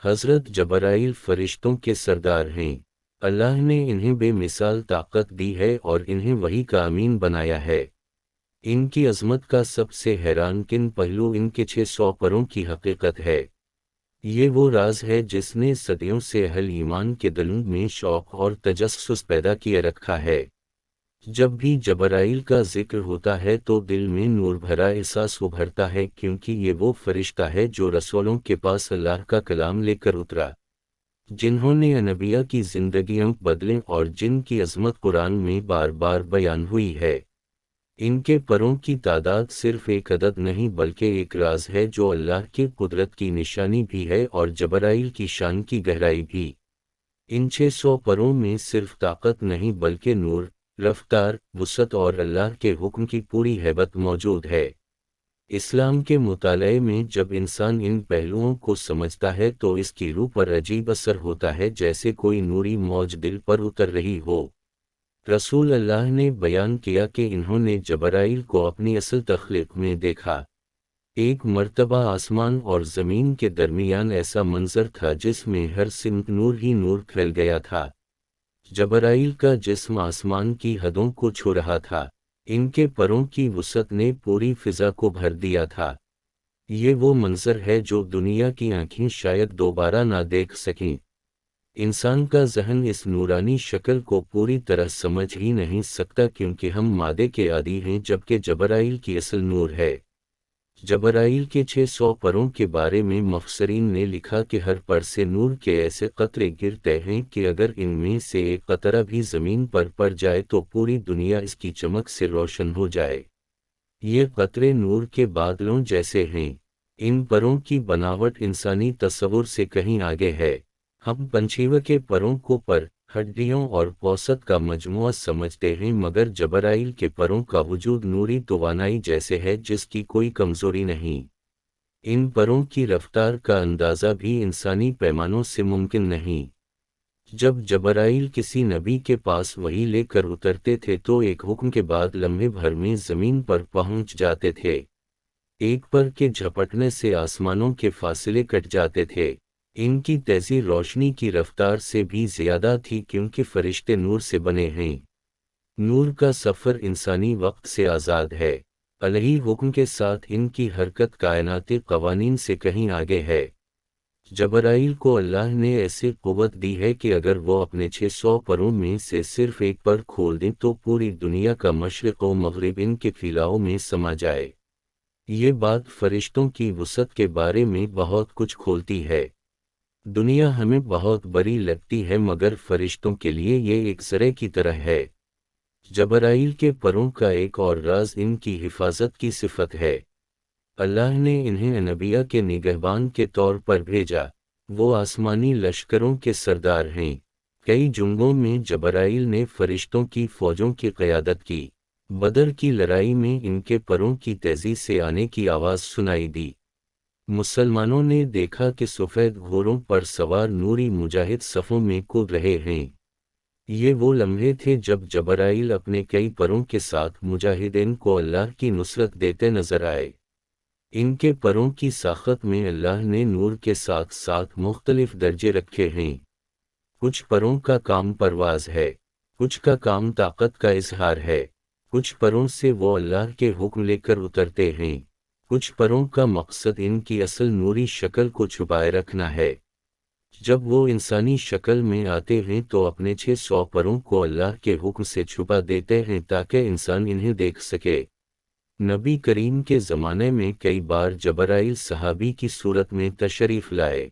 حضرت جبرائیل فرشتوں کے سردار ہیں۔ اللہ نے انہیں بے مثال طاقت دی ہے اور انہیں وحی کا امین بنایا ہے۔ ان کی عظمت کا سب سے حیران کن پہلو ان کے 600 پروں کی حقیقت ہے۔ یہ وہ راز ہے جس نے صدیوں سے اہل ایمان کے دلوں میں شوق اور تجسس پیدا کیے رکھا ہے۔ جب بھی جبرائیل کا ذکر ہوتا ہے تو دل میں نور بھرا احساس ابھرتا ہے، کیونکہ یہ وہ فرشتہ ہے جو رسولوں کے پاس اللہ کا کلام لے کر اترا، جنہوں نے انبیاء کی زندگیاں بدلیں اور جن کی عظمت قرآن میں بار بار بیان ہوئی ہے۔ ان کے پروں کی تعداد صرف ایک عدد نہیں بلکہ ایک راز ہے جو اللہ کی قدرت کی نشانی بھی ہے اور جبرائیل کی شان کی گہرائی بھی۔ ان 600 پروں میں صرف طاقت نہیں بلکہ نور، رفتار، وسعت اور اللہ کے حکم کی پوری ہیبت موجود ہے۔ اسلام کے مطالعے میں جب انسان ان پہلوؤں کو سمجھتا ہے تو اس کی روح پر عجیب اثر ہوتا ہے، جیسے کوئی نوری موج دل پر اتر رہی ہو۔ رسول اللہ نے بیان کیا کہ انہوں نے جبرائیل کو اپنی اصل تخلیق میں دیکھا۔ ایک مرتبہ آسمان اور زمین کے درمیان ایسا منظر تھا جس میں ہر سمت نور ہی نور پھیل گیا تھا۔ جبرائیل کا جسم آسمان کی حدوں کو چھو رہا تھا، ان کے پروں کی وسعت نے پوری فضا کو بھر دیا تھا۔ یہ وہ منظر ہے جو دنیا کی آنکھیں شاید دوبارہ نہ دیکھ سکیں۔ انسان کا ذہن اس نورانی شکل کو پوری طرح سمجھ ہی نہیں سکتا، کیونکہ ہم مادے کے عادی ہیں، جبکہ جبرائیل کی اصل نور ہے۔ جبرائیل کے 600 پروں کے بارے میں مفسرین نے لکھا کہ ہر پر سے نور کے ایسے قطرے گرتے ہیں کہ اگر ان میں سے ایک قطرہ بھی زمین پر پڑ جائے تو پوری دنیا اس کی چمک سے روشن ہو جائے۔ یہ قطرے نور کے بادلوں جیسے ہیں۔ ان پروں کی بناوٹ انسانی تصور سے کہیں آگے ہے۔ ہم پنچھیوں کے پروں کو پر، ہڈیوں اور پوست کا مجموعہ سمجھتے ہیں، مگر جبرائیل کے پروں کا وجود نوری توانائی جیسے ہے جس کی کوئی کمزوری نہیں۔ ان پروں کی رفتار کا اندازہ بھی انسانی پیمانوں سے ممکن نہیں۔ جب جبرائیل کسی نبی کے پاس وحی لے کر اترتے تھے تو ایک حکم کے بعد لمحے بھر میں زمین پر پہنچ جاتے تھے۔ ایک پر کے جھپٹنے سے آسمانوں کے فاصلے کٹ جاتے تھے۔ ان کی تیزی روشنی کی رفتار سے بھی زیادہ تھی، کیونکہ فرشتے نور سے بنے ہیں۔ نور کا سفر انسانی وقت سے آزاد ہے۔ الہی حکم کے ساتھ ان کی حرکت کائناتی قوانین سے کہیں آگے ہے۔ جبرائیل کو اللہ نے ایسی قوت دی ہے کہ اگر وہ اپنے 600 پروں میں سے صرف ایک پر کھول دیں تو پوری دنیا کا مشرق و مغرب ان کے پھیلاؤ میں سما جائے۔ یہ بات فرشتوں کی وسعت کے بارے میں بہت کچھ کھولتی ہے۔ دنیا ہمیں بہت بڑی لگتی ہے، مگر فرشتوں کے لیے یہ ایک ذرے کی طرح ہے۔ جبرائیل کے پروں کا ایک اور راز ان کی حفاظت کی صفت ہے۔ اللہ نے انہیں انبیاء کے نگہبان کے طور پر بھیجا۔ وہ آسمانی لشکروں کے سردار ہیں۔ کئی جنگوں میں جبرائیل نے فرشتوں کی فوجوں کی قیادت کی۔ بدر کی لڑائی میں ان کے پروں کی تیزی سے آنے کی آواز سنائی دی۔ مسلمانوں نے دیکھا کہ سفید گھوڑوں پر سوار نوری مجاہد صفوں میں کود رہے ہیں۔ یہ وہ لمحے تھے جب جبرائیل اپنے کئی پروں کے ساتھ مجاہدین کو اللہ کی نصرت دیتے نظر آئے۔ ان کے پروں کی ساخت میں اللہ نے نور کے ساتھ ساتھ مختلف درجے رکھے ہیں۔ کچھ پروں کا کام پرواز ہے، کچھ کا کام طاقت کا اظہار ہے، کچھ پروں سے وہ اللہ کے حکم لے کر اترتے ہیں، کچھ پروں کا مقصد ان کی اصل نوری شکل کو چھپائے رکھنا ہے۔ جب وہ انسانی شکل میں آتے ہیں تو اپنے 600 پروں کو اللہ کے حکم سے چھپا دیتے ہیں تاکہ انسان انہیں دیکھ سکے۔ نبی کریم کے زمانے میں کئی بار جبرائیل صحابی کی صورت میں تشریف لائے۔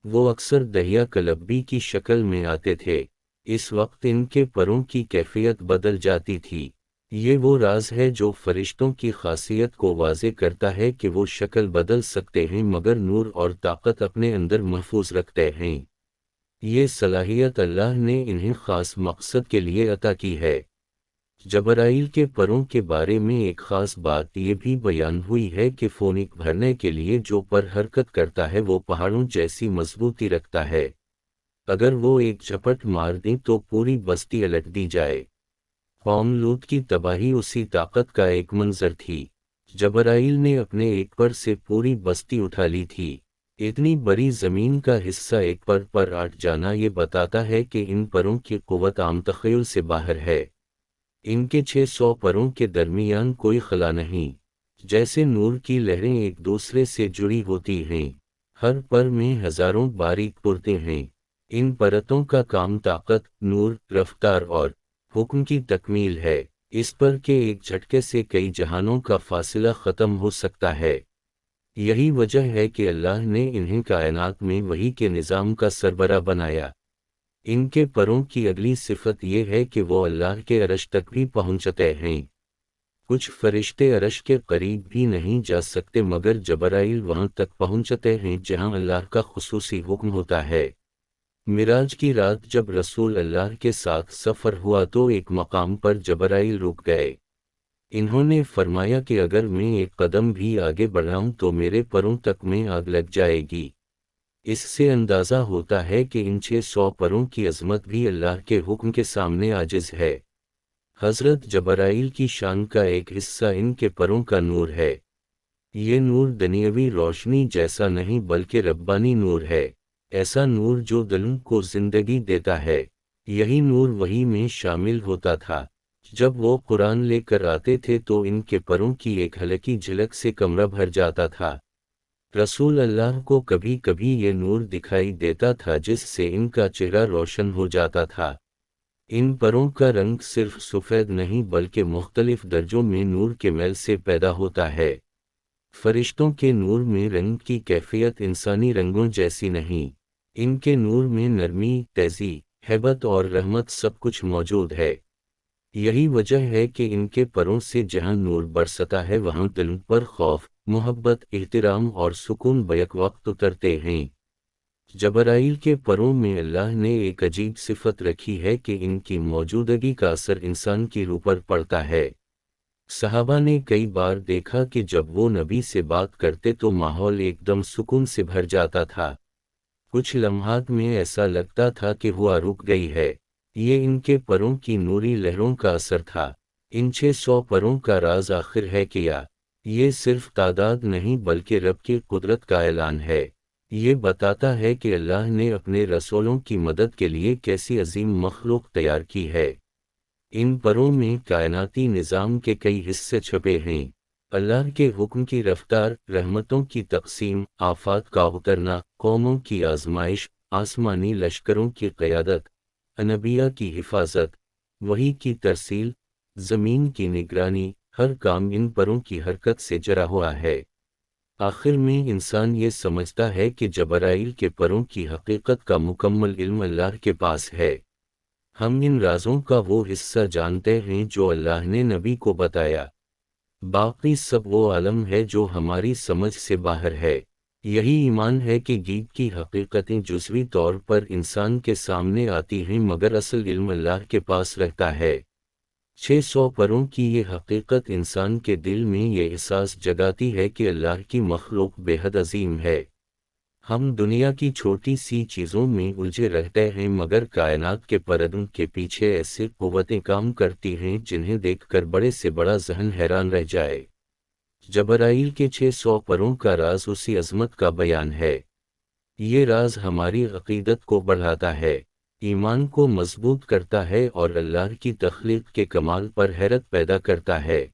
وہ اکثر دہیا کلبی کی شکل میں آتے تھے۔ اس وقت ان کے پروں کی کیفیت بدل جاتی تھی۔ یہ وہ راز ہے جو فرشتوں کی خاصیت کو واضح کرتا ہے کہ وہ شکل بدل سکتے ہیں مگر نور اور طاقت اپنے اندر محفوظ رکھتے ہیں۔ یہ صلاحیت اللہ نے انہیں خاص مقصد کے لیے عطا کی ہے۔ جبرائیل کے پروں کے بارے میں ایک خاص بات یہ بھی بیان ہوئی ہے کہ فونک بھرنے کے لیے جو پر حرکت کرتا ہے وہ پہاڑوں جیسی مضبوطی رکھتا ہے۔ اگر وہ ایک جھپٹ مار دیں تو پوری بستی الٹ دی جائے۔ قوم لوط کی تباہی اسی طاقت کا ایک منظر تھی۔ جبرائیل نے اپنے ایک پر سے پوری بستی اٹھا لی تھی۔ اتنی بڑی زمین کا حصہ ایک پر اٹھ جانا یہ بتاتا ہے کہ ان پروں کی قوت عام تخیل سے باہر ہے۔ ان کے 600 پروں کے درمیان کوئی خلا نہیں، جیسے نور کی لہریں ایک دوسرے سے جڑی ہوتی ہیں۔ ہر پر میں ہزاروں باریک پرتیں ہیں۔ ان پرتوں کا کام طاقت، نور، رفتار اور حکم کی تکمیل ہے۔ اس پر کے ایک جھٹکے سے کئی جہانوں کا فاصلہ ختم ہو سکتا ہے۔ یہی وجہ ہے کہ اللہ نے انہیں کائنات میں وحی کے نظام کا سربراہ بنایا۔ ان کے پروں کی اگلی صفت یہ ہے کہ وہ اللہ کے عرش تک بھی پہنچتے ہیں۔ کچھ فرشتے عرش کے قریب بھی نہیں جا سکتے مگر جبرائیل وہاں تک پہنچتے ہیں جہاں اللہ کا خصوصی حکم ہوتا ہے۔ معراج کی رات جب رسول اللہ کے ساتھ سفر ہوا تو ایک مقام پر جبرائیل رک گئے۔ انہوں نے فرمایا کہ اگر میں ایک قدم بھی آگے بڑھاؤں تو میرے پروں تک میں آگ لگ جائے گی۔ اس سے اندازہ ہوتا ہے کہ ان 600 پروں کی عظمت بھی اللہ کے حکم کے سامنے عاجز ہے۔ حضرت جبرائیل کی شان کا ایک حصہ ان کے پروں کا نور ہے۔ یہ نور دنیاوی روشنی جیسا نہیں بلکہ ربانی نور ہے، ایسا نور جو دلوں کو زندگی دیتا ہے۔ یہی نور وحی میں شامل ہوتا تھا۔ جب وہ قرآن لے کر آتے تھے تو ان کے پروں کی ایک ہلکی جھلک سے کمرہ بھر جاتا تھا۔ رسول اللہ کو کبھی کبھی یہ نور دکھائی دیتا تھا جس سے ان کا چہرہ روشن ہو جاتا تھا۔ ان پروں کا رنگ صرف سفید نہیں بلکہ مختلف درجوں میں نور کے میل سے پیدا ہوتا ہے۔ فرشتوں کے نور میں رنگ کی کیفیت انسانی رنگوں جیسی نہیں۔ ان کے نور میں نرمی، تیزی، ہیبت اور رحمت سب کچھ موجود ہے۔ یہی وجہ ہے کہ ان کے پروں سے جہاں نور برستا ہے وہاں دلوں پر خوف، محبت، احترام اور سکون بیک وقت اترتے ہیں۔ جبرائیل کے پروں میں اللہ نے ایک عجیب صفت رکھی ہے کہ ان کی موجودگی کا اثر انسان کی روح پر پڑتا ہے۔ صحابہ نے کئی بار دیکھا کہ جب وہ نبی سے بات کرتے تو ماحول ایک دم سکون سے بھر جاتا تھا۔ کچھ لمحات میں ایسا لگتا تھا کہ ہوا رک گئی ہے۔ یہ ان کے پروں کی نوری لہروں کا اثر تھا۔ ان 600 پروں کا راز آخر ہے کیا؟ یہ صرف تعداد نہیں بلکہ رب کی قدرت کا اعلان ہے۔ یہ بتاتا ہے کہ اللہ نے اپنے رسولوں کی مدد کے لیے کیسی عظیم مخلوق تیار کی ہے۔ ان پروں میں کائناتی نظام کے کئی حصے چھپے ہیں۔ اللہ کے حکم کی رفتار، رحمتوں کی تقسیم، آفات کا اترنا، قوموں کی آزمائش، آسمانی لشکروں کی قیادت، انبیاء کی حفاظت، وحی کی ترسیل، زمین کی نگرانی، ہر کام ان پروں کی حرکت سے جڑا ہوا ہے۔ آخر میں انسان یہ سمجھتا ہے کہ جبرائیل کے پروں کی حقیقت کا مکمل علم اللہ کے پاس ہے۔ ہم ان رازوں کا وہ حصہ جانتے ہیں جو اللہ نے نبی کو بتایا۔ باقی سب وہ عالم ہے جو ہماری سمجھ سے باہر ہے۔ یہی ایمان ہے کہ غیب کی حقیقتیں جزوی طور پر انسان کے سامنے آتی ہیں مگر اصل علم اللہ کے پاس رہتا ہے۔ 600 پروں کی یہ حقیقت انسان کے دل میں یہ احساس جگاتی ہے کہ اللہ کی مخلوق بے حد عظیم ہے۔ ہم دنیا کی چھوٹی سی چیزوں میں الجھے رہتے ہیں مگر کائنات کے پردوں کے پیچھے ایسی قوتیں کام کرتی ہیں جنہیں دیکھ کر بڑے سے بڑا ذہن حیران رہ جائے۔ جبرائیل کے 600 پروں کا راز اسی عظمت کا بیان ہے۔ یہ راز ہماری عقیدت کو بڑھاتا ہے، ایمان کو مضبوط کرتا ہے اور اللہ کی تخلیق کے کمال پر حیرت پیدا کرتا ہے۔